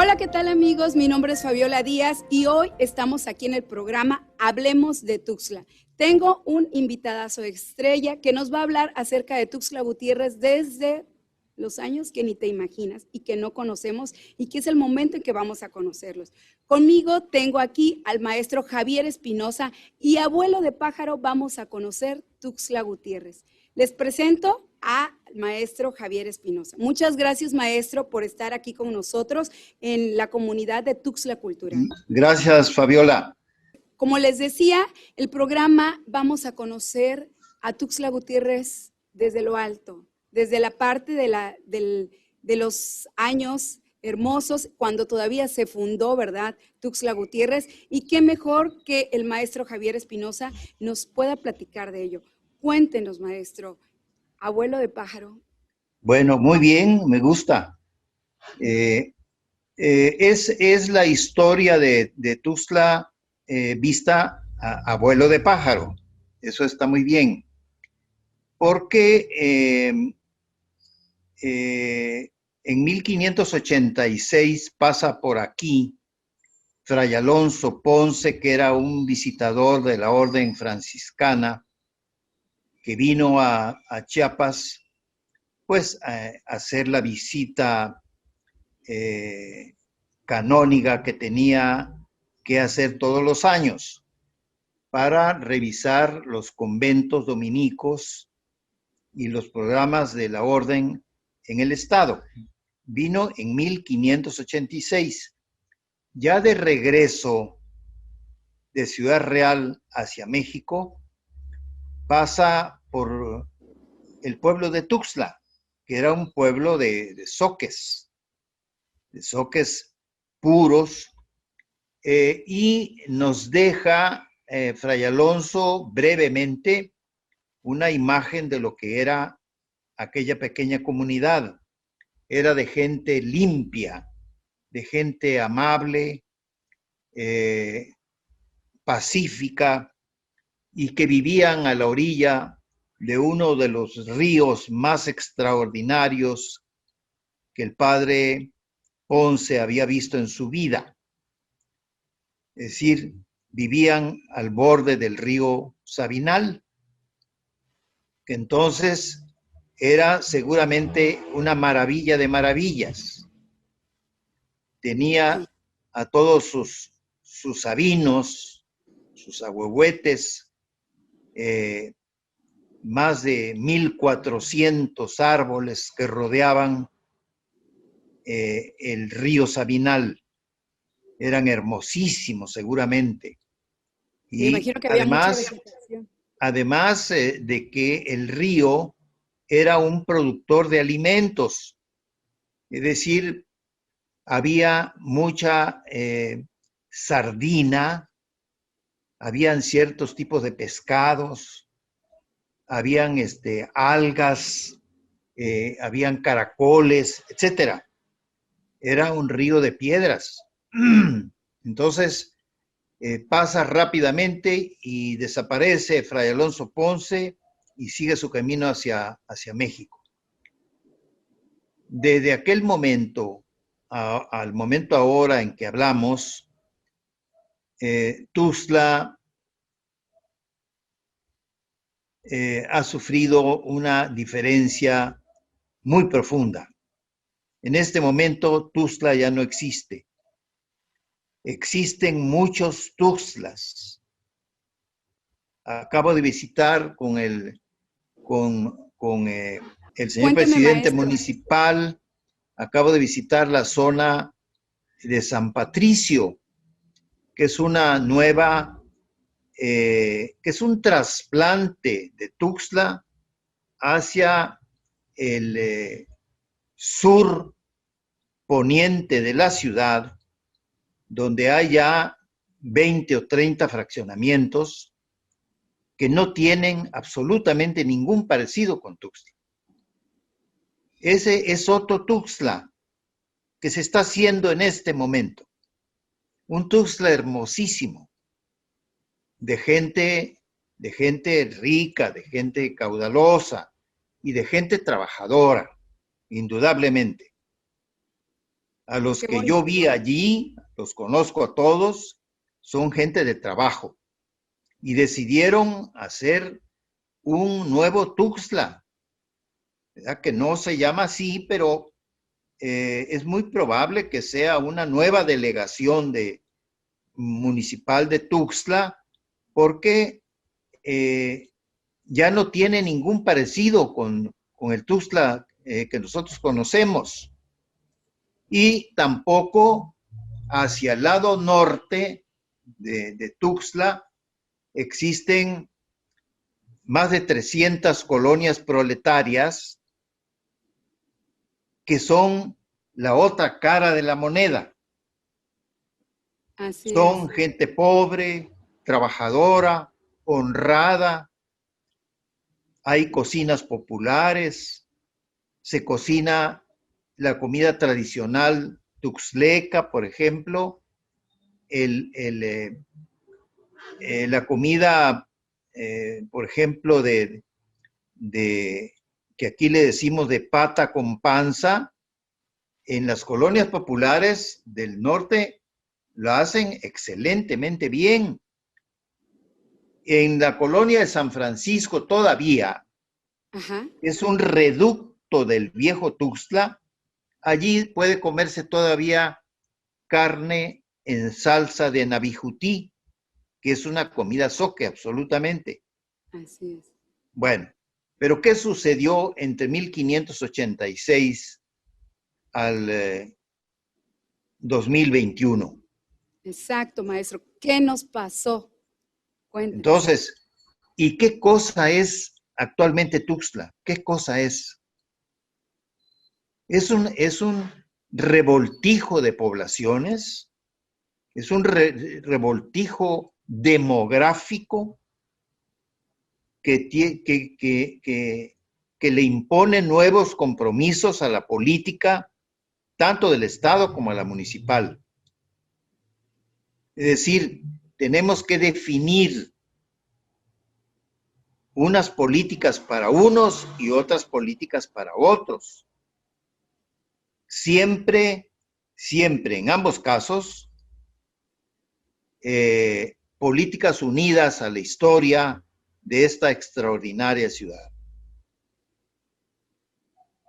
Hola, ¿qué tal amigos? Mi nombre es Fabiola Díaz y hoy estamos aquí en el programa Hablemos de Tuxtla. Tengo un invitadazo estrella que nos va a hablar acerca de Tuxtla Gutiérrez desde los años que ni te imaginas y que no conocemos y que es el momento en que vamos a conocerlos. Conmigo tengo aquí al maestro Javier Espinosa y abuelo de pájaro vamos a conocer Tuxtla Gutiérrez. Les presento al maestro Javier Espinosa. Muchas gracias, maestro, por estar aquí con nosotros en la comunidad de Tuxtla Cultural. Gracias, Fabiola. Como les decía, el programa vamos a conocer a Tuxtla Gutiérrez desde lo alto, desde la parte de los años hermosos, cuando todavía se fundó, ¿verdad?, Tuxtla Gutiérrez, y qué mejor que el maestro Javier Espinosa nos pueda platicar de ello. Cuéntenos, maestro, abuelo de pájaro. Bueno, muy bien, me gusta. Es la historia de Tuxtla vista a abuelo de pájaro. Eso está muy bien. Porque en 1586 pasa por aquí Fray Alonso Ponce, que era un visitador de la orden franciscana, que vino a Chiapas, pues a hacer la visita canónica que tenía que hacer todos los años para revisar los conventos dominicos y los programas de la orden en el estado. Vino en 1586. Ya de regreso de Ciudad Real hacia México, pasa por el pueblo de Tuxtla, que era un pueblo de zoques puros, y nos deja Fray Alonso brevemente una imagen de lo que era aquella pequeña comunidad. Era de gente limpia, de gente amable, pacífica, y que vivían a la orilla de uno de los ríos más extraordinarios que el padre Ponce había visto en su vida. Es decir, vivían al borde del río Sabinal, que entonces era seguramente una maravilla de maravillas. Tenía a todos sus sabinos, sus ahuehuetes, más de 1,400 árboles que rodeaban el río Sabinal. Eran hermosísimos seguramente. Me imagino que había mucha vegetación. Además de que el río era un productor de alimentos, es decir, había mucha sardina, habían ciertos tipos de pescados, habían algas, habían caracoles, etcétera. Era un río de piedras. Entonces, pasa rápidamente y desaparece Fray Alonso Ponce y sigue su camino hacia México. Desde aquel momento al momento ahora en que hablamos, Tuxtla ha sufrido una diferencia muy profunda. En este momento, Tuxtla ya no existe. Existen muchos Tuxtlas. Acabo de visitar con el señor presidente municipal, acabo de visitar la zona de San Patricio, que es una nueva, que es un trasplante de Tuxtla hacia el sur poniente de la ciudad, donde hay ya 20 o 30 fraccionamientos que no tienen absolutamente ningún parecido con Tuxtla. Ese es otro Tuxtla que se está haciendo en este momento. Un Tuxtla hermosísimo, de gente rica, de gente caudalosa y de gente trabajadora, indudablemente. A los Qué que yo bonito. vi allí, los conozco a todos, son gente de trabajo y decidieron hacer un nuevo Tuxtla, ¿verdad? Que no se llama así, pero es muy probable que sea una nueva delegación municipal de Tuxtla, porque ya no tiene ningún parecido con el Tuxtla que nosotros conocemos. Y tampoco hacia el lado norte de Tuxtla existen más de 300 colonias proletarias que son la otra cara de la moneda. Así es. Son gente pobre, trabajadora, honrada, hay cocinas populares, se cocina la comida tradicional tuxtleca, por ejemplo, la comida, por ejemplo, que aquí le decimos de pata con panza, en las colonias populares del norte lo hacen excelentemente bien. En la colonia de San Francisco todavía Ajá. es un reducto del viejo Tuxtla. Allí puede comerse todavía carne en salsa de nabijutí, que es una comida zoque, absolutamente. Así es. Bueno, pero ¿qué sucedió entre 1586 al 2021? Exacto, maestro. ¿Qué nos pasó? Cuéntenos. Entonces, ¿y qué cosa es actualmente Tuxtla? ¿Qué cosa es? Es un revoltijo de poblaciones, es un revoltijo demográfico que le impone nuevos compromisos a la política, tanto del Estado como a la municipal. Es decir, tenemos que definir unas políticas para unos y otras políticas para otros. Siempre, siempre, en ambos casos, políticas unidas a la historia de esta extraordinaria ciudad.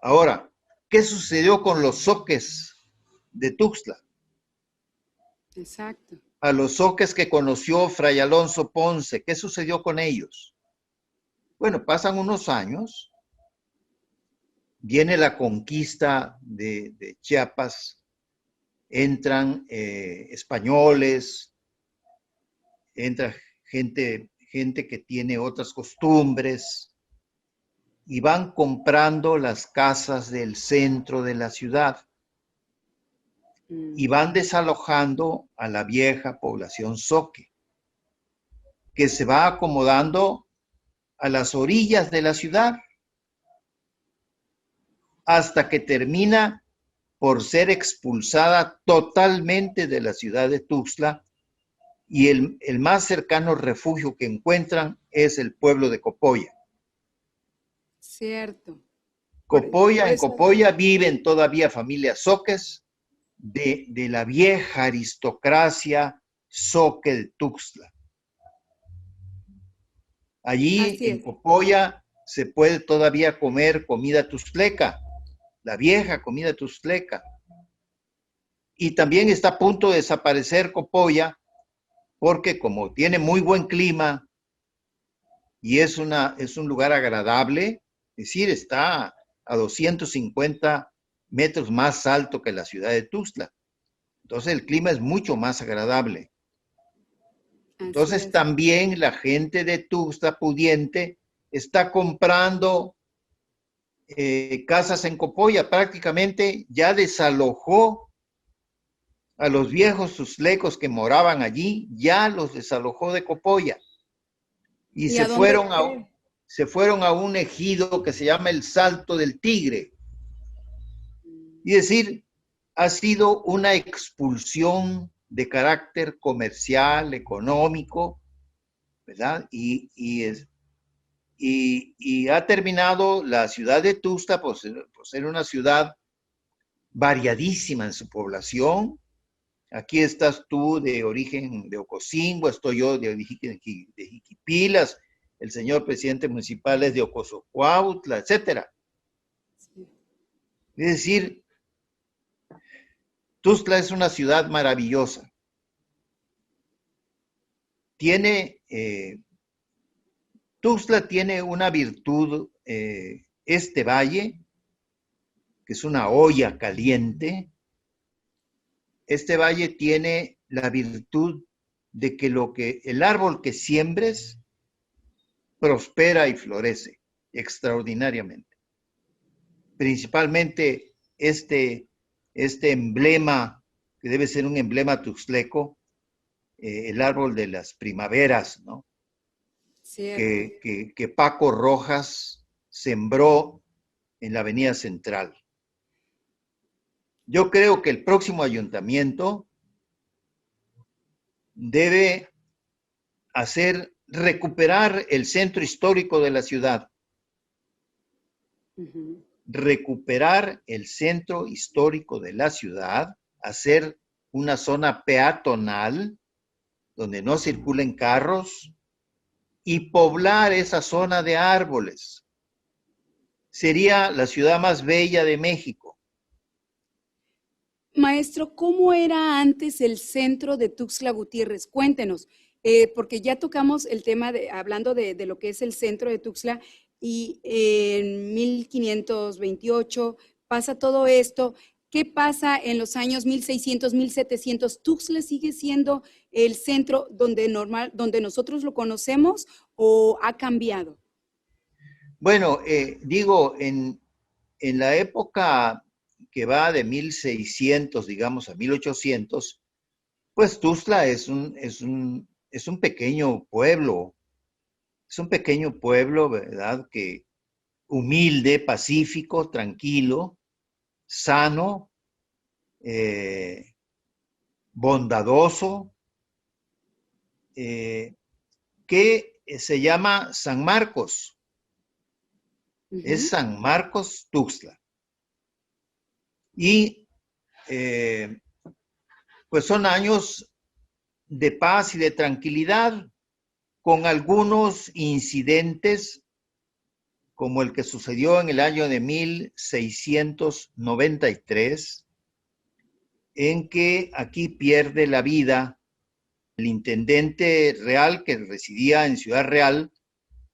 Ahora, ¿qué sucedió con los zoques de Tuxtla? Exacto. A los zoques que conoció Fray Alonso Ponce, ¿qué sucedió con ellos? Bueno, pasan unos años, viene la conquista de Chiapas, entran españoles, entra gente que tiene otras costumbres y van comprando las casas del centro de la ciudad y van desalojando a la vieja población zoque, que se va acomodando a las orillas de la ciudad hasta que termina por ser expulsada totalmente de la ciudad de Tuxtla, y el más cercano refugio que encuentran es el pueblo de Copolla. Cierto. Por En eso. Copolla viven todavía familias zoques de la vieja aristocracia zoque de Tuxtla. Allí Así en es. Copolla se puede todavía comer comida tuxtleca, la vieja comida tuxtleca. Y también está a punto de desaparecer Copolla porque como tiene muy buen clima y es un lugar agradable, es decir, está a 250 metros más alto que la ciudad de Tuxtla. Entonces el clima es mucho más agradable. Así Entonces es. también la gente de Tuxtla pudiente está comprando casas en Copolla. Prácticamente ya desalojó a los viejos tuxtlecos que moraban allí, ya los desalojó de Copolla. Y ¿Y a dónde fue? se fueron a un ejido que se llama el Salto del Tigre. Y decir, ha sido una expulsión de carácter comercial, económico, ¿verdad? Y ha terminado la ciudad de Tuxtla por ser una ciudad variadísima en su población. Aquí estás tú de origen de Ocosingo, estoy yo de origen de Jiquipilas, el señor presidente municipal es de Ocosocuautla, etcétera. Sí. Es decir, Tuxtla es una ciudad maravillosa. Tuxtla tiene una virtud, este valle, que es una olla caliente. Este valle tiene la virtud de que el árbol que siembres prospera y florece extraordinariamente. Principalmente este emblema, que debe ser un emblema tuxtleco, el árbol de las primaveras, ¿no? Cierto. Que Paco Rojas sembró en la Avenida Central. Yo creo que el próximo ayuntamiento debe recuperar el centro histórico de la ciudad. Recuperar el centro histórico de la ciudad, hacer una zona peatonal donde no circulen carros y poblar esa zona de árboles. Sería la ciudad más bella de México. Maestro, ¿cómo era antes el centro de Tuxtla Gutiérrez? Cuéntenos, porque ya tocamos el tema hablando de lo que es el centro de Tuxtla, y en 1528 pasa todo esto. ¿Qué pasa en los años 1600, 1700? ¿Tuxtla sigue siendo el centro donde nosotros lo conocemos o ha cambiado? Bueno, digo, en la época que va de 1600, digamos, a 1800, pues Tuxtla es un pequeño pueblo. Es un pequeño pueblo, ¿verdad? Que humilde, pacífico, tranquilo, sano, bondadoso, que se llama San Marcos. Es San Marcos Tuxtla. Y pues son años de paz y de tranquilidad, con algunos incidentes como el que sucedió en el año de 1693, en que aquí pierde la vida el intendente real que residía en Ciudad Real,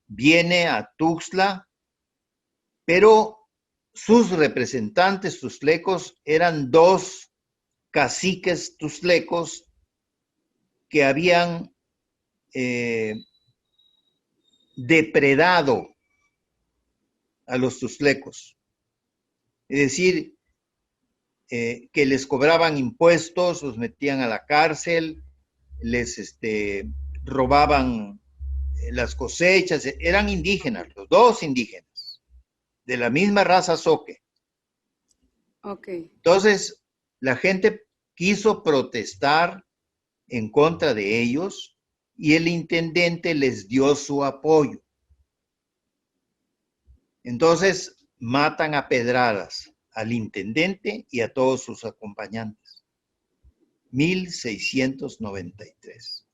viene a Tuxtla, pero sus representantes tuxtlecos eran dos caciques tuxtlecos que habían depredado a los tuxtlecos. Es decir, que les cobraban impuestos, los metían a la cárcel, les robaban las cosechas, eran indígenas, los dos indígenas, de la misma raza zoque. Okay. Entonces, la gente quiso protestar en contra de ellos y el intendente les dio su apoyo. Entonces, matan a pedradas al intendente y a todos sus acompañantes. 1693.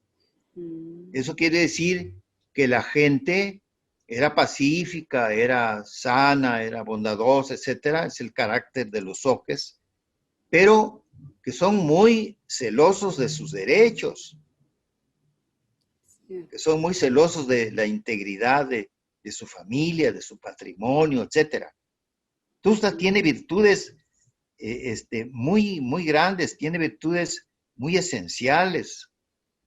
Eso quiere decir que la gente era pacífica, era sana, era bondadosa, etcétera. Es el carácter de los zoques, pero que son muy celosos de sus derechos, que son muy celosos de la integridad de su familia, de su patrimonio, etcétera. Tuxtla tiene virtudes muy, muy grandes, tiene virtudes muy esenciales,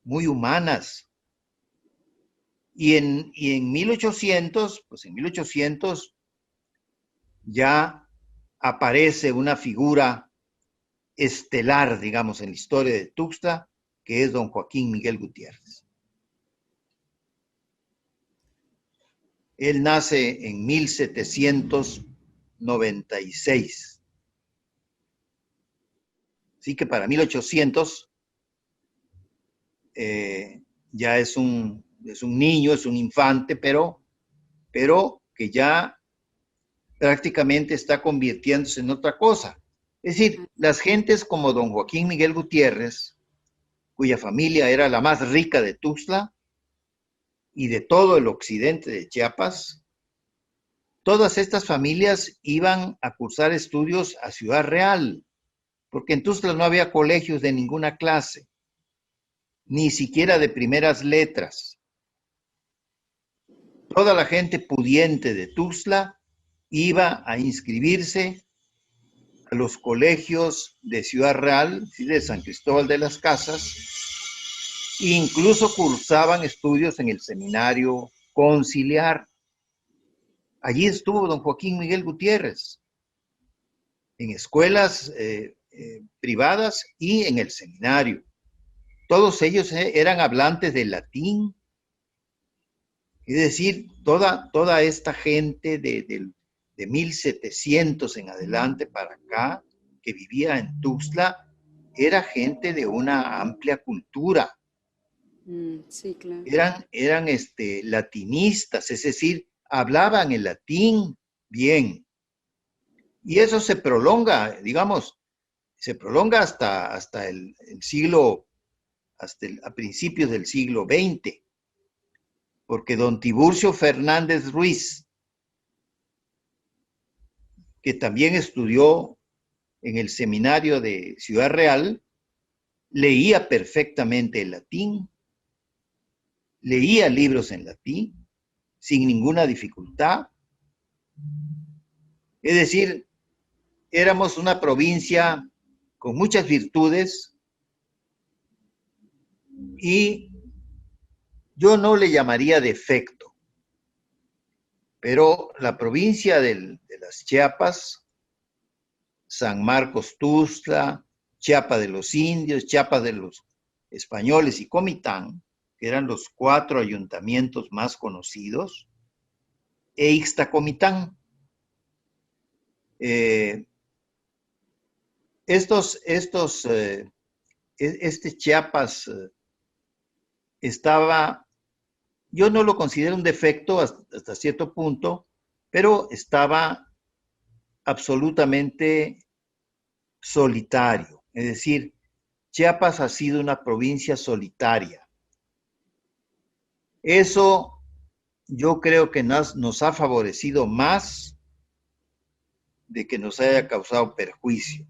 muy humanas. Y en 1800, pues en 1800 ya aparece una figura estelar, digamos, en la historia de Tuxtla, que es don Joaquín Miguel Gutiérrez. Él nace en 1796. Así que para 1800 ya es un niño, es un infante, pero que ya prácticamente está convirtiéndose en otra cosa. Es decir, las gentes como don Joaquín Miguel Gutiérrez, cuya familia era la más rica de Tuxtla y de todo el occidente de Chiapas, todas estas familias iban a cursar estudios a Ciudad Real, porque en Tuxtla no había colegios de ninguna clase, ni siquiera de primeras letras. Toda la gente pudiente de Tuxtla iba a inscribirse a los colegios de Ciudad Real, de San Cristóbal de las Casas, e incluso cursaban estudios en el seminario conciliar. Allí estuvo don Joaquín Miguel Gutiérrez, en escuelas privadas y en el seminario. Todos ellos eran hablantes de latín. Es decir, toda esta gente de 1700 en adelante para acá, que vivía en Tuxtla, era gente de una amplia cultura. Sí, claro. Eran latinistas, es decir, hablaban el latín bien. Y eso se prolonga, digamos, se prolonga hasta el siglo, a principios del siglo XX, porque don Tiburcio Fernández Ruiz, que también estudió en el seminario de Ciudad Real, leía perfectamente el latín, leía libros en latín, sin ninguna dificultad. Es decir, éramos una provincia con muchas virtudes y yo no le llamaría defecto, pero la provincia de las Chiapas, San Marcos Tuxtla, Chiapa de los Indios, Chiapa de los Españoles y Comitán, que eran los 4 ayuntamientos más conocidos, e Ixtacomitán. Este Chiapas estaba, yo no lo considero un defecto hasta cierto punto, pero estaba absolutamente solitario. Es decir, Chiapas ha sido una provincia solitaria. Eso yo creo que nos ha favorecido más de que nos haya causado perjuicio.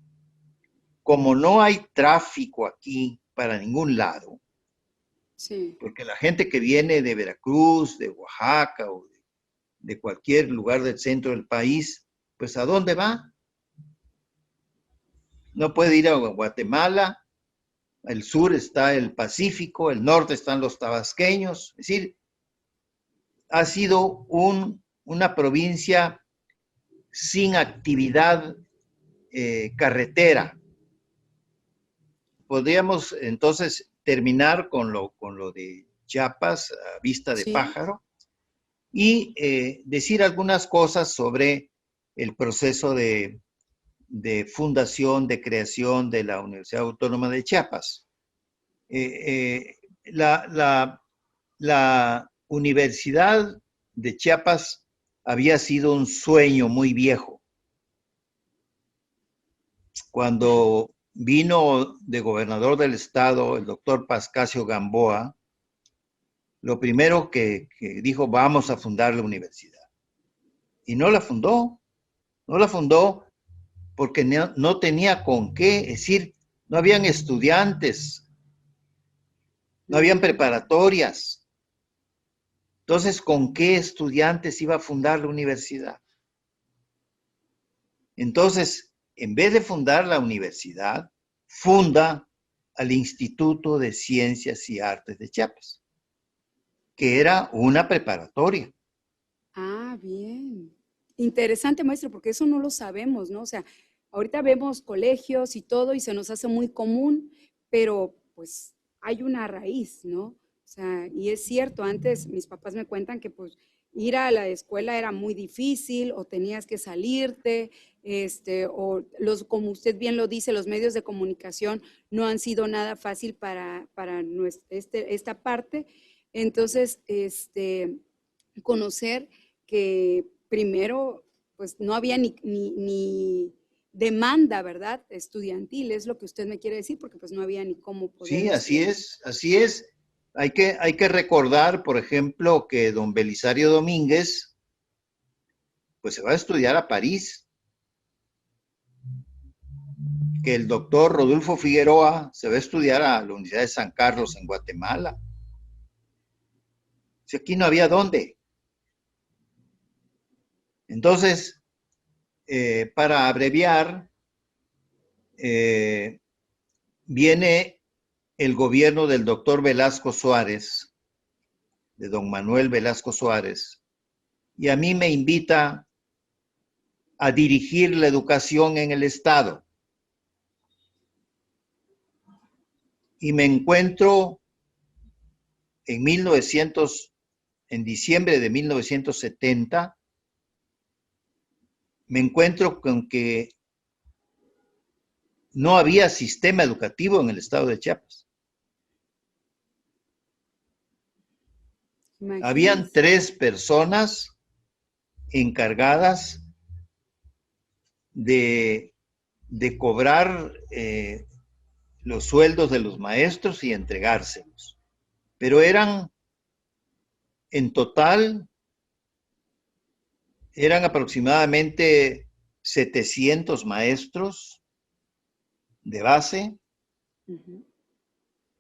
Como no hay tráfico aquí para ningún lado, Sí. porque la gente que viene de Veracruz, de Oaxaca o de cualquier lugar del centro del país, pues ¿a dónde va? No puede ir a Guatemala, al sur está el Pacífico, el norte están los tabasqueños, es decir, ha sido una provincia sin actividad carretera. Podríamos entonces terminar con lo de Chiapas a vista de pájaro y decir algunas cosas sobre el proceso de fundación, de creación de la Universidad Autónoma de Chiapas. La Universidad de Chiapas había sido un sueño muy viejo. Cuando vino de gobernador del estado el doctor Pascasio Gamboa, lo primero que dijo, vamos a fundar la universidad. Y no la fundó porque no tenía con qué, es decir, no habían estudiantes, no habían preparatorias. Entonces, ¿con qué estudiantes iba a fundar la universidad? Entonces, en vez de fundar la universidad, funda al Instituto de Ciencias y Artes de Chiapas, que era una preparatoria. Ah, bien. Interesante, maestro, porque eso no lo sabemos, ¿no? O sea, ahorita vemos colegios y todo y se nos hace muy común, pero pues hay una raíz, ¿no? O sea, y es cierto, antes mis papás me cuentan que pues ir a la escuela era muy difícil o tenías que salirte, como usted bien lo dice, los medios de comunicación no han sido nada fácil para esta parte. Entonces, conocer que primero, pues no había ni demanda, ¿verdad? Estudiantil, es lo que usted me quiere decir, porque pues no había ni cómo poder Sí, así estudiar. es, así es. Hay que recordar, por ejemplo, que don Belisario Domínguez, pues se va a estudiar a París, que el doctor Rodolfo Figueroa se va a estudiar a la Universidad de San Carlos en Guatemala. Si aquí no había dónde. Entonces, para abreviar, eh, viene el gobierno del doctor Velasco Suárez, de don Manuel Velasco Suárez, y a mí me invita a dirigir la educación en el Estado. Y me encuentro en 1900, en diciembre de 1970, me encuentro con que no había sistema educativo en el estado de Chiapas. Habían Imagínense. 3 personas encargadas de, de cobrar los sueldos de los maestros y entregárselos. Pero en total, eran aproximadamente 700 maestros de base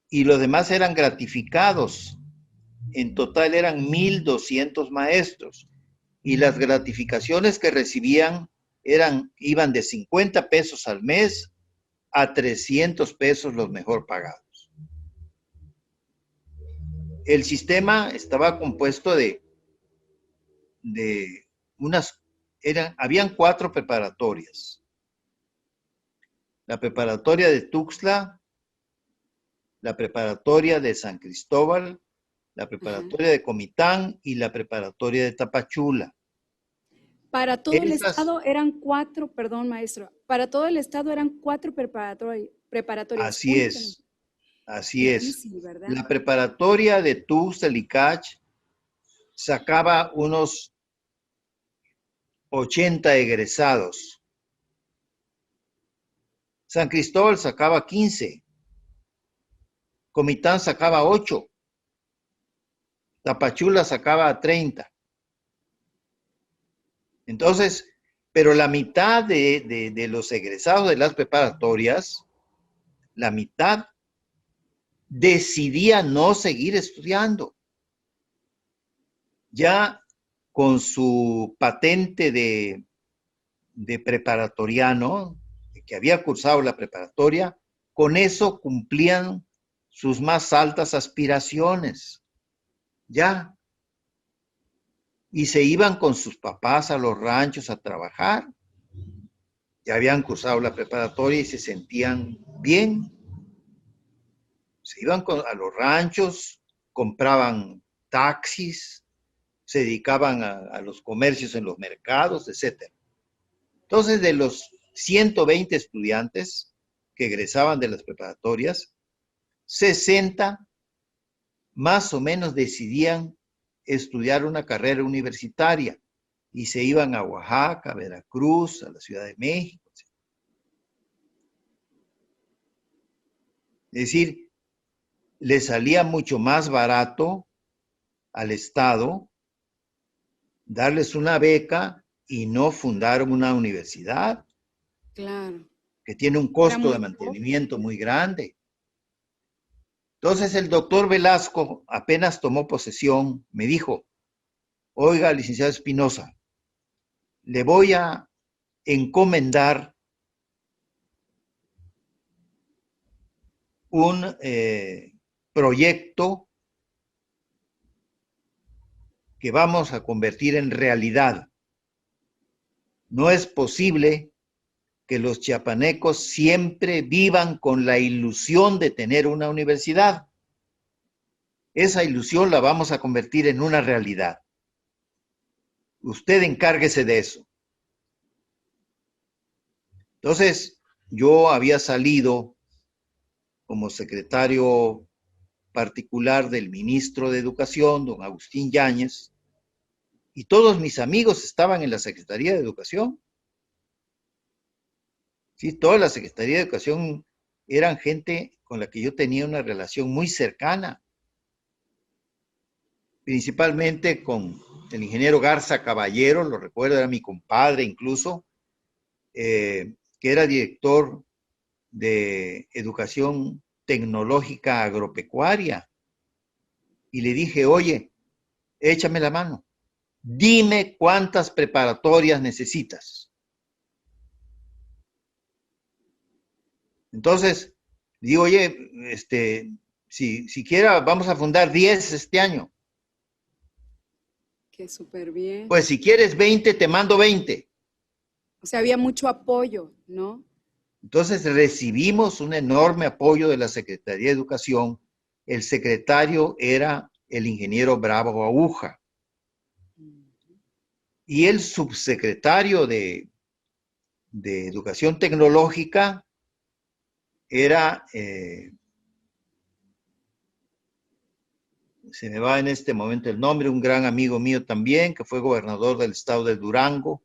y los demás eran gratificados. En total eran 1,200 maestros y las gratificaciones que recibían iban de 50 pesos al mes a 300 pesos los mejor pagados. El sistema estaba compuesto de habían 4 preparatorias. La preparatoria de Tuxtla, la preparatoria de San Cristóbal, la preparatoria de Comitán y la preparatoria de Tapachula. Para todo el Esas, estado eran 4, perdón, maestro, para todo el estado eran 4 preparatorias. así Únicamente. es, así es. Difícil, ¿verdad? La preparatoria de Tuxtla y Cach sacaba unos 80 egresados. San Cristóbal sacaba 15. Comitán sacaba 8. Tapachula sacaba 30. Entonces, pero la mitad de los egresados de las preparatorias, la mitad decidía no seguir estudiando. Ya con su patente de preparatoriano, que había cursado la preparatoria, con eso cumplían sus más altas aspiraciones. Ya. Y se iban con sus papás a los ranchos a trabajar. Ya habían cursado la preparatoria y se sentían bien. Se iban a los ranchos, compraban taxis, se dedicaban a los comercios en los mercados, etc. Entonces, de los 120 estudiantes que egresaban de las preparatorias, 60 más o menos decidían estudiar una carrera universitaria y se iban a Oaxaca, a Veracruz, a la Ciudad de México. Es decir, le salía mucho más barato al Estado darles una beca y no fundar una universidad. Claro. Que tiene un Era costo de muy mantenimiento muy grande. Entonces el doctor Velasco apenas tomó posesión, me dijo, oiga, licenciado Espinosa, le voy a encomendar un proyecto que vamos a convertir en realidad. No es posible que los chiapanecos siempre vivan con la ilusión de tener una universidad. Esa ilusión la vamos a convertir en una realidad. Usted encárguese de eso. Entonces, yo había salido como secretario particular del ministro de Educación, don Agustín Yáñez, y todos mis amigos estaban en la Secretaría de Educación. Sí, toda la Secretaría de Educación eran gente con la que yo tenía una relación muy cercana, principalmente con el ingeniero Garza Caballero, lo recuerdo, era mi compadre incluso, que era director de Educación Tecnológica Agropecuaria. Y le dije, oye, échame la mano, dime cuántas preparatorias necesitas. Entonces, digo, oye, si quiera, vamos a fundar 10 este año. Que súper bien. Pues si quieres 20, te mando 20. O sea, había mucho apoyo, ¿no? Entonces recibimos un enorme apoyo de la Secretaría de Educación. El secretario era el ingeniero Bravo Aguja. Y el subsecretario de Educación Tecnológica era, se me va en este momento el nombre, un gran amigo mío también, que fue gobernador del estado de Durango,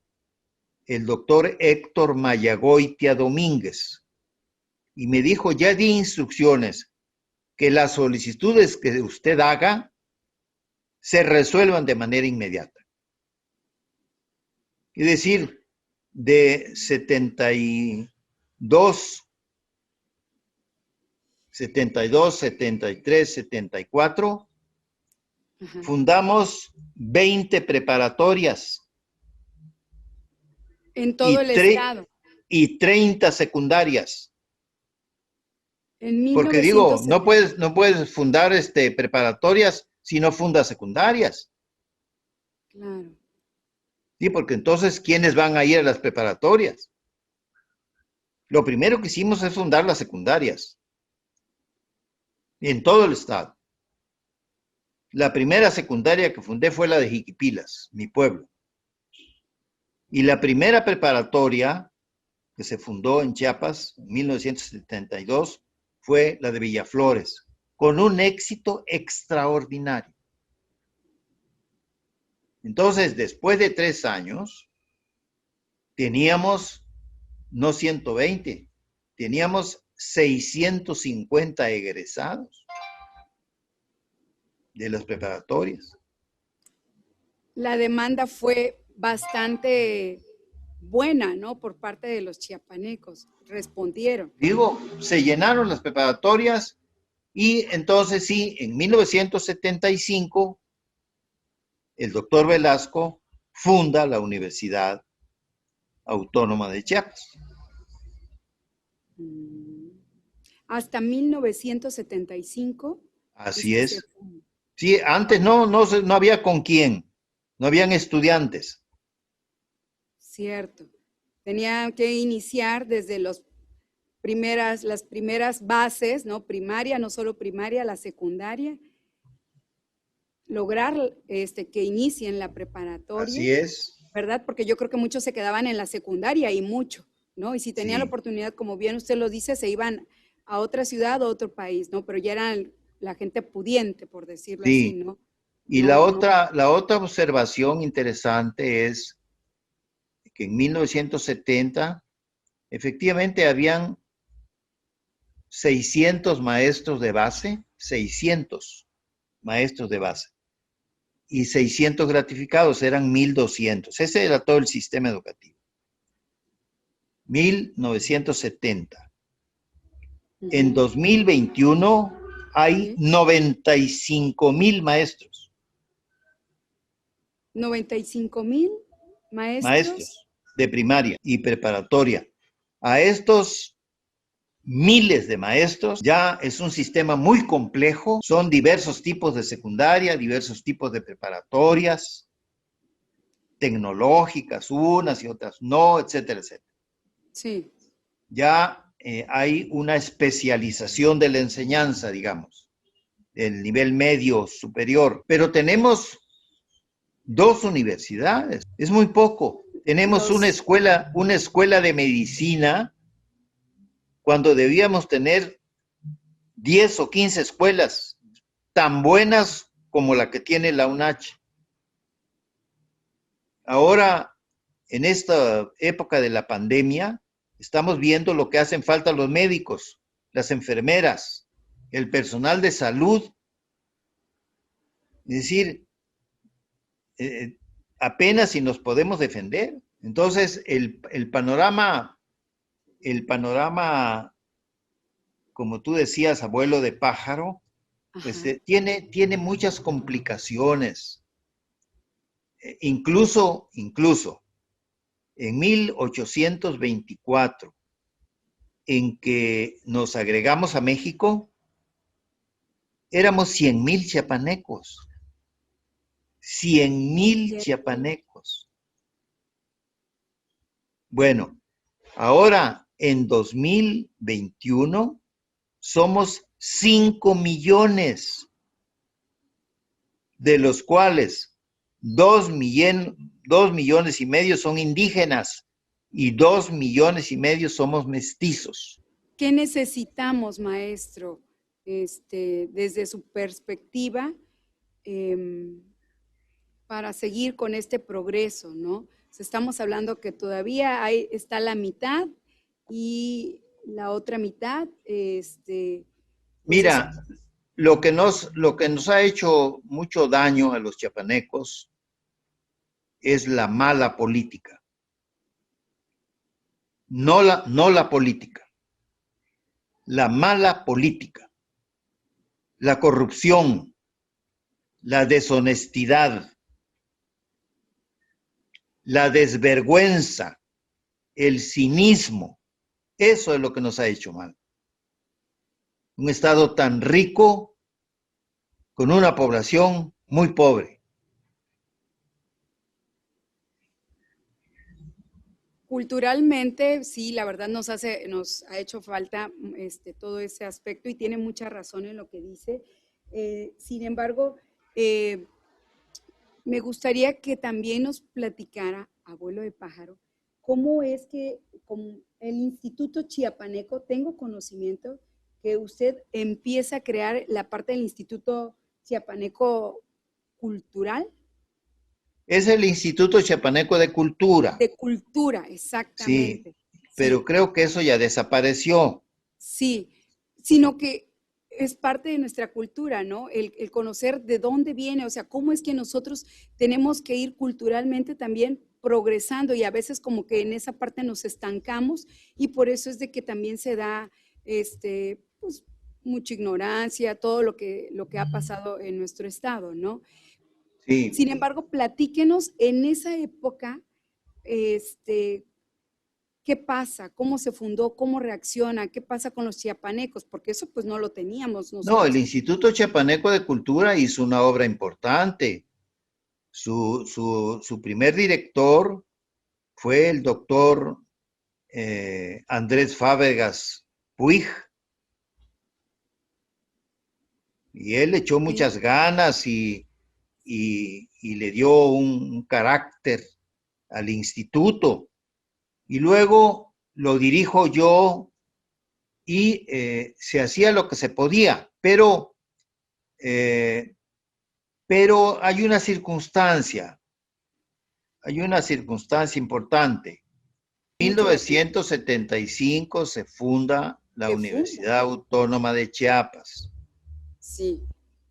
el doctor Héctor Mayagoitia Domínguez. Y me dijo, ya di instrucciones, que las solicitudes que usted haga se resuelvan de manera inmediata. Es decir, de 72, 73, 74, Ajá. fundamos 20 preparatorias En todo el estado. y 30 secundarias. En Porque digo, 1970. no puedes fundar preparatorias si no fundas secundarias. Claro. Sí, porque entonces, ¿quiénes van a ir a las preparatorias? Lo primero que hicimos es fundar las secundarias en todo el estado. La primera secundaria que fundé fue la de Jiquipilas, mi pueblo. Y la primera preparatoria que se fundó en Chiapas en 1972 fue la de Villaflores, con un éxito extraordinario. Entonces, después de 3 años, teníamos no 120, teníamos 650 egresados de las preparatorias. La demanda fue bastante buena, ¿no? Por parte de los chiapanecos. Respondieron. Digo, se llenaron las preparatorias y entonces sí, en 1975, el doctor Velasco funda la Universidad Autónoma de Chiapas. Hasta 1975 es Así que se es. funda. Sí, antes no había con quién, no habían estudiantes. Cierto. Tenían que iniciar desde las primeras bases, ¿no? Primaria, no solo primaria, la secundaria. Lograr que inicien la preparatoria, Así es. ¿verdad? Porque yo creo que muchos se quedaban en la secundaria y mucho, ¿no? Y si tenían la Sí. oportunidad, como bien usted lo dice, se iban a otra ciudad o a otro país, ¿no? Pero ya eran la gente pudiente, por decirlo así, Sí. ¿no? Y la otra observación interesante es que en 1970 efectivamente habían 600 maestros de base, 600 maestros de base, y 600 gratificados, eran 1,200. Ese era todo el sistema educativo. 1970. En 2021 hay 95,000 maestros. 95,000 Maestros de primaria y preparatoria. A estos miles de maestros, ya es un sistema muy complejo, son diversos tipos de secundaria, diversos tipos de preparatorias, tecnológicas, unas y otras no, etcétera, etcétera. Sí. Ya hay una especialización de la enseñanza, digamos, del nivel medio superior, pero tenemos 2 universidades, es muy poco. Tenemos una escuela de medicina cuando debíamos tener 10 o 15 escuelas tan buenas como la que tiene la UNACH. Ahora, en esta época de la pandemia, Estamos viendo lo que hacen falta los médicos, las enfermeras, el personal de salud. Es decir, apenas si nos podemos defender. Entonces, el panorama, como tú decías, abuelo de pájaro, pues tiene muchas complicaciones. Incluso en 1824, en que nos agregamos a México, éramos 100,000 chiapanecos. 100,000 chiapanecos. Bueno, ahora en 2021 somos 5 millones, de los cuales 2,5 millones son indígenas y 2,5 millones somos mestizos. ¿Qué necesitamos, maestro, desde su perspectiva, para seguir con este progreso, ¿no? Estamos hablando que todavía está la mitad y la otra mitad, pues mira, lo que nos ha hecho mucho daño a los chiapanecos es la mala política. No la política. La mala política. La corrupción. La deshonestidad. La desvergüenza. El cinismo. Eso es lo que nos ha hecho mal. Un estado tan rico con una población muy pobre. Culturalmente, sí, la verdad nos ha hecho falta todo ese aspecto y tiene mucha razón en lo que dice. Sin embargo, me gustaría que también nos platicara, abuelo de pájaro, cómo es que como el Instituto Chiapaneco, tengo conocimiento que usted empieza a crear la parte del Instituto Chiapaneco Cultural. Es el Instituto Chiapaneco de Cultura. De Cultura, exactamente. Sí, pero creo que eso ya desapareció. Sí, sino que es parte de nuestra cultura, ¿no? El conocer de dónde viene, o sea, cómo es que nosotros tenemos que ir culturalmente también progresando y a veces como que en esa parte nos estancamos y por eso es de que también se da, pues, mucha ignorancia, todo lo que ha pasado en nuestro estado, ¿no? Sí. Sin embargo, platíquenos en esa época, ¿qué pasa? ¿Cómo se fundó? ¿Cómo reacciona? ¿Qué pasa con los chiapanecos? Porque eso pues no lo teníamos nosotros. No, el Instituto Chiapaneco de Cultura hizo una obra importante. Su primer director fue el doctor Andrés Fábregas Puig. Y él echó muchas ganas y le dio un carácter al instituto. Y luego lo dirijo yo y se hacía lo que se podía, pero hay una circunstancia importante. En 1975 se funda la Universidad Autónoma de Chiapas. Sí.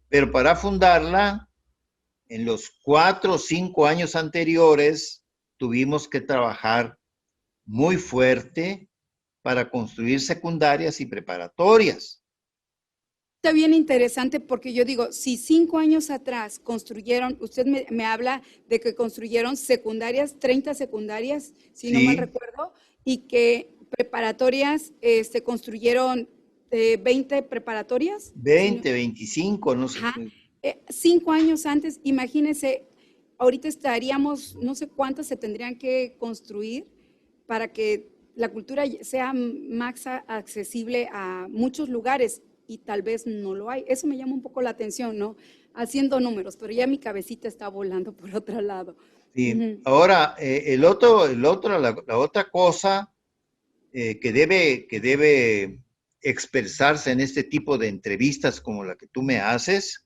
Pero para fundarla, en los 4 o 5 años anteriores, tuvimos que trabajar muy fuerte para construir secundarias y preparatorias. Está bien interesante porque yo digo, si 5 años atrás construyeron, usted me habla de que construyeron secundarias, 30 secundarias, si no mal recuerdo, y que preparatorias construyeron 20 preparatorias. 20, 25, no sé. 5 años antes, imagínense, ahorita estaríamos, no sé cuántas se tendrían que construir para que la cultura sea más accesible a muchos lugares y tal vez no lo hay. Eso me llama un poco la atención, ¿no? Haciendo números, pero ya mi cabecita está volando por otro lado. Sí. Ahora, la otra cosa que debe expresarse en este tipo de entrevistas como la que tú me haces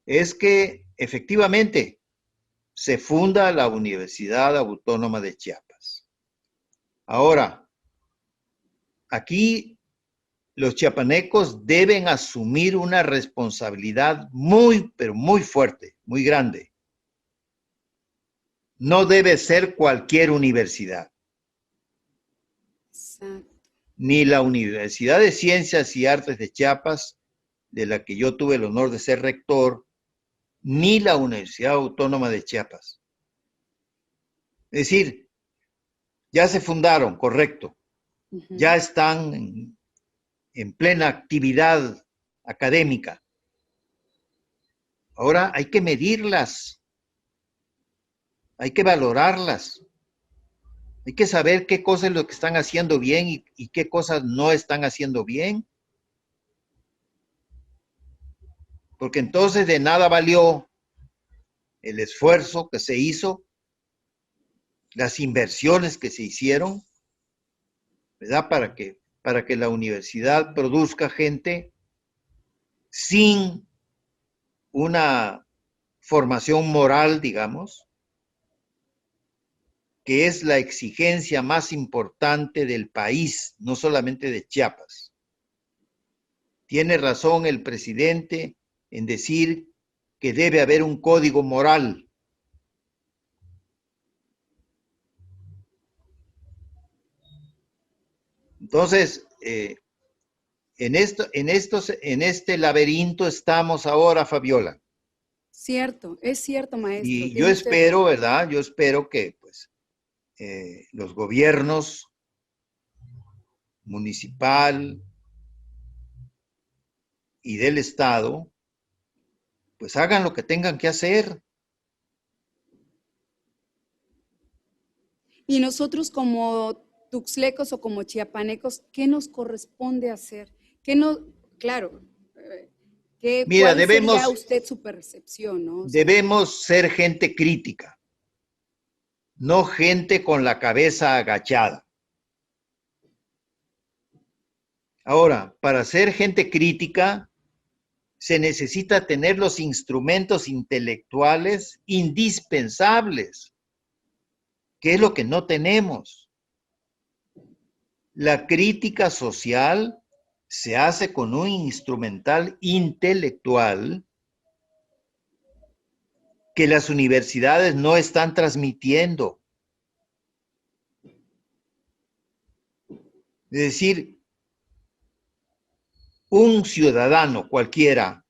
es que efectivamente se funda la Universidad Autónoma de Chiapas. Ahora, aquí los chiapanecos deben asumir una responsabilidad muy, pero muy fuerte, muy grande. No debe ser cualquier universidad. Exacto. Ni la Universidad de Ciencias y Artes de Chiapas, de la que yo tuve el honor de ser rector, ni la Universidad Autónoma de Chiapas. Es decir, ya se fundaron, correcto, ya están en plena actividad académica. Ahora hay que medirlas, hay que valorarlas, hay que saber qué cosas es lo que están haciendo bien y qué cosas no están haciendo bien. Porque entonces de nada valió el esfuerzo que se hizo, las inversiones que se hicieron, ¿verdad? Para que la universidad produzca gente sin una formación moral, digamos, que es la exigencia más importante del país, no solamente de Chiapas. Tiene razón el presidente en decir que debe haber un código moral. Entonces, en este laberinto estamos ahora, Fabiola. Cierto, es cierto, maestro. Y yo Tiene usted espero, ¿verdad? Yo espero que pues, los gobiernos municipal y del Estado, pues hagan lo que tengan que hacer. Y nosotros como tuxtlecos o como chiapanecos, ¿qué nos corresponde hacer? ¿Qué no, claro, Mira, ¿cuál sería usted su percepción, no? O sea, debemos ser gente crítica, no gente con la cabeza agachada. Ahora, para ser gente crítica, se necesita tener los instrumentos intelectuales indispensables, que es lo que no tenemos. La crítica social se hace con un instrumental intelectual que las universidades no están transmitiendo. Es decir, un ciudadano cualquiera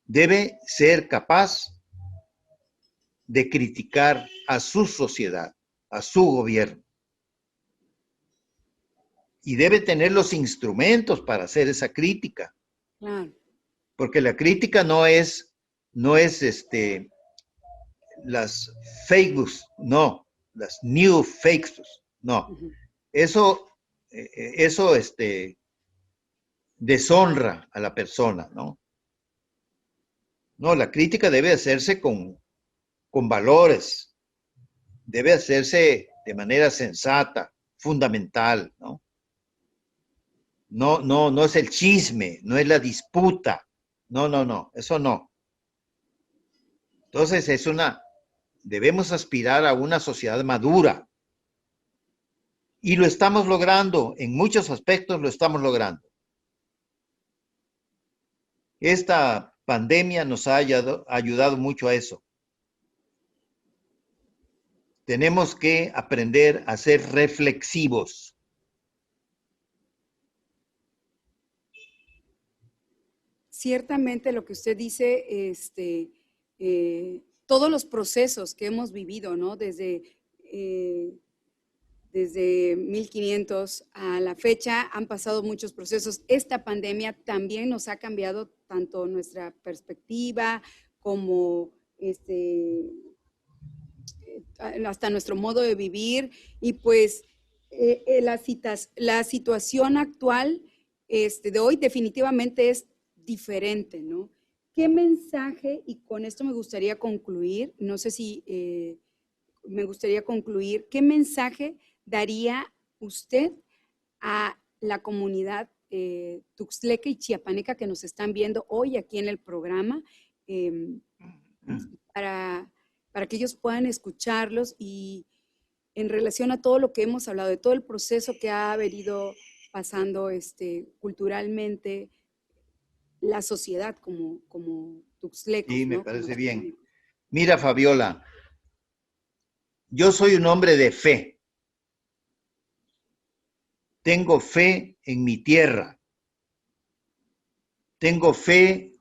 debe ser capaz de criticar a su sociedad, a su gobierno. Y debe tener los instrumentos para hacer esa crítica. claro. Porque la crítica no es las fake news, no, las new fake news, no. Eso, eso deshonra a la persona, ¿no? No, la crítica debe hacerse con valores, debe hacerse de manera sensata, fundamental, ¿no? No es el chisme, no es la disputa, no, eso no. Entonces debemos aspirar a una sociedad madura y lo estamos logrando, en muchos aspectos lo estamos logrando. Esta pandemia nos ha ayudado mucho a eso. Tenemos que aprender a ser reflexivos. Ciertamente lo que usted dice, todos los procesos que hemos vivido, ¿no? Desde 1500 a la fecha han pasado muchos procesos. Esta pandemia también nos ha cambiado tanto nuestra perspectiva como hasta nuestro modo de vivir y pues la situación actual de hoy definitivamente es diferente, ¿no? ¿Qué mensaje, y con esto me gustaría concluir, no sé si me gustaría concluir, qué mensaje daría usted a la comunidad tuxtleca y chiapaneca que nos están viendo hoy aquí en el programa para que ellos puedan escucharlos y en relación a todo lo que hemos hablado, de todo el proceso que ha venido pasando culturalmente la sociedad como Sí, tuxtlecos, me ¿no? Como parece bien. chiapanecos. Mira, Fabiola, yo soy un hombre de fe. Tengo fe en mi tierra. Tengo fe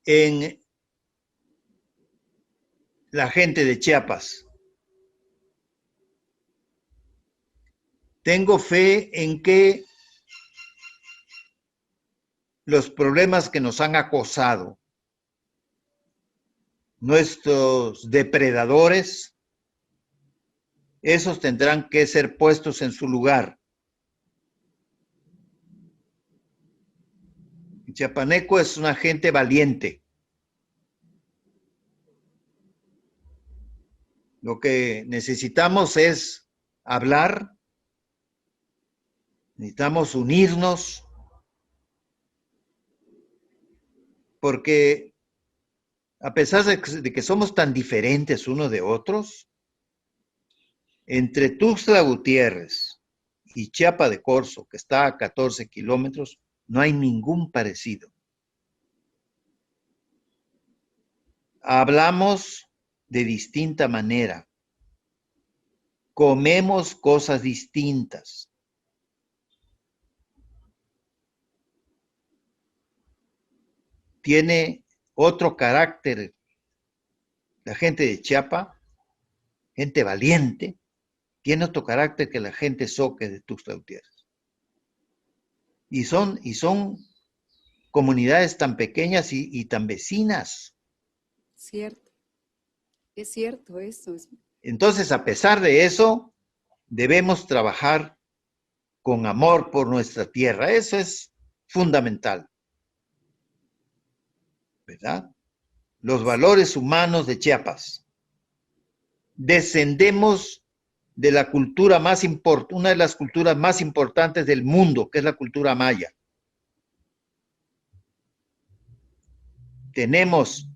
en la gente de Chiapas. Tengo fe en que los problemas que nos han acosado, nuestros depredadores, esos tendrán que ser puestos en su lugar. El chiapaneco es una gente valiente. Lo que necesitamos es hablar, necesitamos unirnos, porque a pesar de que somos tan diferentes unos de otros, entre Tuxtla Gutiérrez y Chiapa de Corzo, que está a 14 kilómetros, no hay ningún parecido. Hablamos de distinta manera, comemos cosas distintas. Tiene otro carácter la gente de Chiapa, gente valiente, tiene otro carácter que la gente soque de Tuxtla Gutiérrez. Y son comunidades tan pequeñas y tan vecinas. Cierto, es cierto eso. Entonces, a pesar de eso, debemos trabajar con amor por nuestra tierra. Eso es fundamental, ¿verdad? Los valores humanos de Chiapas. Descendemos de la cultura más importante, una de las culturas más importantes del mundo, que es la cultura maya. Tenemos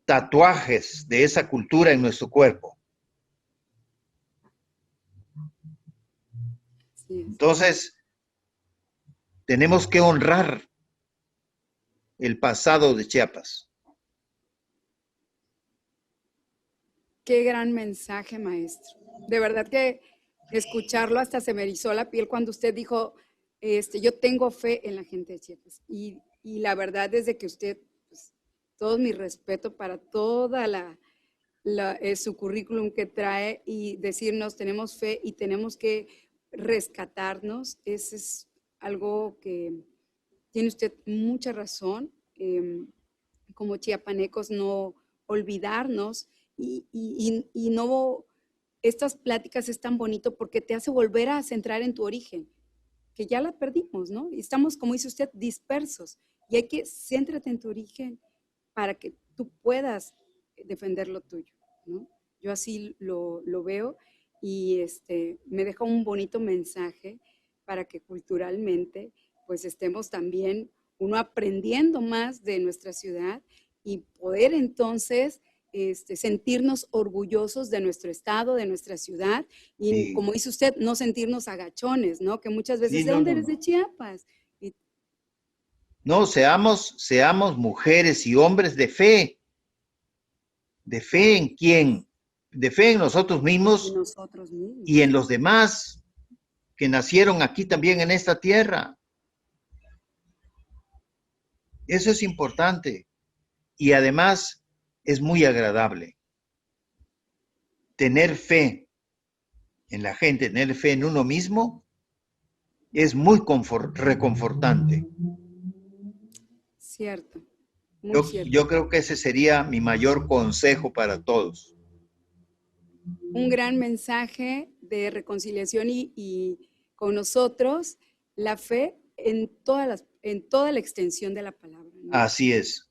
tatuajes de esa cultura en nuestro cuerpo. Sí, Entonces, tenemos que honrar el pasado de Chiapas. qué gran mensaje, maestro. De verdad que escucharlo hasta se me erizó la piel cuando usted dijo, yo tengo fe en la gente de Chiapas. Y la verdad es de que usted, pues, todo mi respeto para toda su currículum que trae y decirnos tenemos fe y tenemos que rescatarnos. Ese es algo que tiene usted mucha razón. Como chiapanecos, no olvidarnos y no, estas pláticas es tan bonito porque te hace volver a centrar en tu origen, que ya la perdimos, ¿no? Y estamos, como dice usted, dispersos. Y hay que céntrate en tu origen para que tú puedas defender lo tuyo, ¿no? Yo así lo veo y me deja un bonito mensaje para que culturalmente pues estemos también uno aprendiendo más de nuestra ciudad y poder entonces sentirnos orgullosos de nuestro estado, de nuestra ciudad y Sí, como dice usted, no sentirnos agachones, ¿no? Que muchas veces, sí, ¿de no, dónde no, eres? De no. Chiapas. Y No, seamos mujeres y hombres de fe. ¿De fe en quién? De fe en nosotros en mismos nosotros y en mismos. los demás que nacieron aquí también en esta tierra. Eso es importante y además es muy agradable. Tener fe en la gente, tener fe en uno mismo, es muy reconfortante. Cierto, muy cierto. Yo creo que ese sería mi mayor consejo para todos. Un gran mensaje de reconciliación y con nosotros la fe en toda la extensión de la palabra, ¿no? Así es.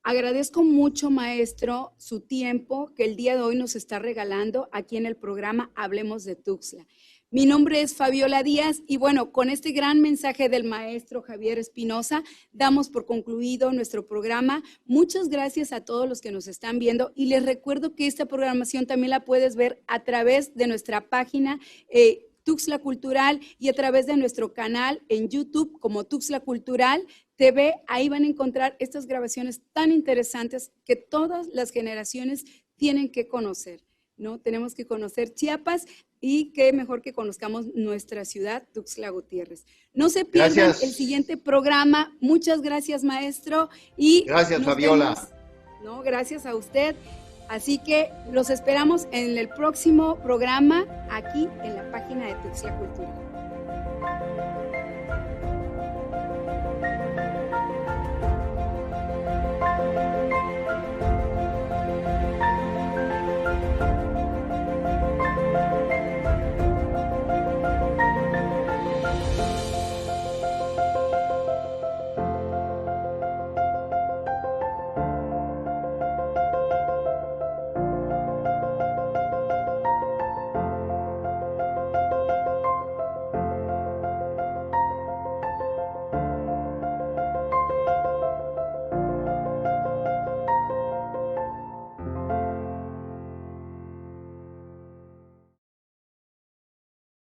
Agradezco mucho, maestro, su tiempo que el día de hoy nos está regalando aquí en el programa Hablemos de Tuxtla. Mi nombre es Fabiola Díaz y bueno, con este gran mensaje del maestro Javier Espinosa, damos por concluido nuestro programa. Muchas gracias a todos los que nos están viendo y les recuerdo que esta programación también la puedes ver a través de nuestra página Tuxtla Cultural y a través de nuestro canal en YouTube como Tuxtla Cultural TV. Ahí van a encontrar estas grabaciones tan interesantes que todas las generaciones tienen que conocer, ¿no? Tenemos que conocer Chiapas y qué mejor que conozcamos nuestra ciudad, Tuxtla Gutiérrez. No se pierdan el siguiente programa. Muchas gracias, maestro. Y gracias, Fabiola. Vemos, ¿no? Gracias a usted. Así que los esperamos en el próximo programa aquí en la página de Tuxtla Cultural.